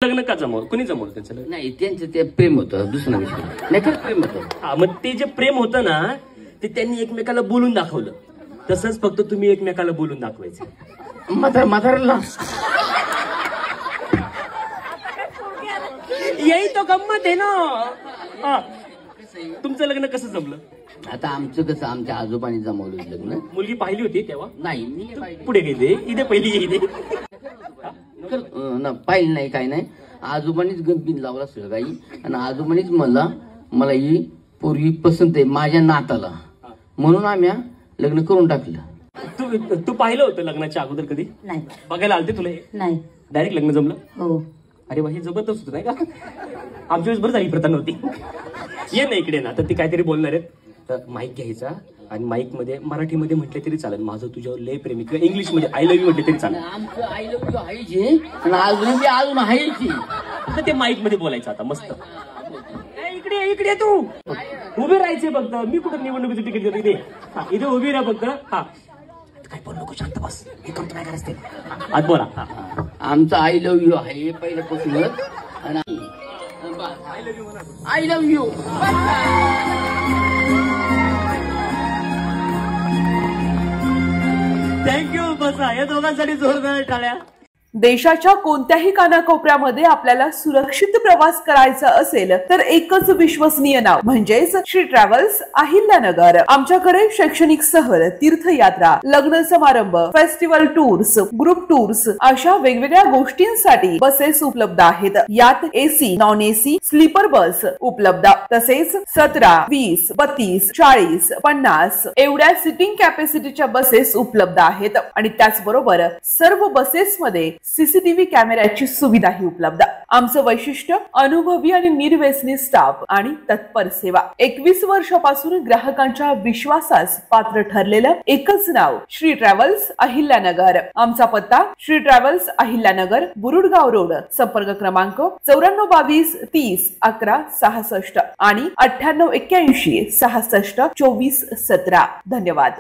लग्न का जमवलं? कुणी जमवलं त्यांचं लग्न? नाही त्यांचं ते प्रेम होतं, दुसरं विषय नाही. खरं प्रेम होतं. हा, मग ते जे प्रेम होतं ना ते त्यांनी एकमेकाला बोलून दाखवलं. तसंच फक्त तुम्ही एकमेकाला बोलून दाखवायचं. म्हाताऱ्याला यही तो गंमत आहे ना. हा. तुमचं लग्न कसं जमलं? आता आमचं कसं, आमच्या आजोबांनी जमवलं लग्न. मुलगी पाहिली होती तेव्हा? नाही, मी पुढे गेले इथे पहिली गेली. पाहिलं नाही, काही नाही. आजोबांनीच गणपिन लावला सगळं काही, आणि आजोबांनीच मला ही पोरगी पसंत आहे माझ्या नाताला, म्हणून आम्ही लग्न करून टाकलं. तू पाहिलं होतं लग्नाच्या अगोदर कधी? नाही. बघायला आलते तुला? नाही. डायरेक्ट लग्न जमलं? हो. अरे वा, हे जबरदस्त होतं नाही का? आमच्या वेळेस बरं झाली प्रथा नव्हती. ये ना इकडे ना, तर ती काहीतरी बोलणार आहेत. तर माईक घ्यायचा आणि माईक मध्ये मराठीमध्ये म्हटलं तरी चालेल, माझं तुझ्यावर लय प्रेम, किंवा इंग्लिश मध्ये आय लव्ह यू म्हटलं तरी चालेल. आमचं आय लव्ह यू हायची अजून हायची. तर ते माईक मध्ये बोलायचं आता मस्त. इकडे इकडे तू उभे राहायचे फक्त. मी कुठं निवडणुकीचं तिकीट देतो इथे. इथे उभी राहा फक्त. हा, काय बोल नको, शांत बस. हे करतो काय करायचं ते आज बोला. आमचं आय लव्ह यू आहे पहिल्यापासूनच. I love you. थँक्यू. बसा. या दोघांसाठी जोरदार टाळ्या. देशाच्या कोणत्याही कानाकोपऱ्यामध्ये आपल्याला सुरक्षित प्रवास करायचा असेल तर एकच विश्वसनीय नाव म्हणजेच श्री ट्रॅव्हल्स अहिल्यानगर. आमच्याकडे शैक्षणिक सहल, तीर्थयात्रा, लग्न समारंभ, फेस्टिवल टूर्स, ग्रुप टूर्स अशा वेगवेगळ्या गोष्टींसाठी बसेस उपलब्ध आहेत. यात AC, non AC, sleeper bus उपलब्ध. तसेच 17, 20, 32, 40, 50 एवढ्या सिटिंग कॅपॅसिटीच्या बसेस उपलब्ध आहेत. आणि त्याचबरोबर सर्व बसेसमध्ये सीसीटीव्ही कॅमेऱ्याची सुविधाही उपलब्ध. आमचं वैशिष्ट्य अनुभवी आणि निर्व्यसनी स्टाफ आणि तत्पर सेवा. 21 वर्षापासून ग्राहकांच्या विश्वासास पात्र ठरलेलं एकच नाव श्री ट्रॅव्हल्स अहिल्यानगर. आमचा पत्ता श्री ट्रॅव्हल्स अहिल्यानगर, बुरुडगाव रोड. संपर्क क्रमांक 9422 30 11 66 आणि 9881 66 24 17. धन्यवाद.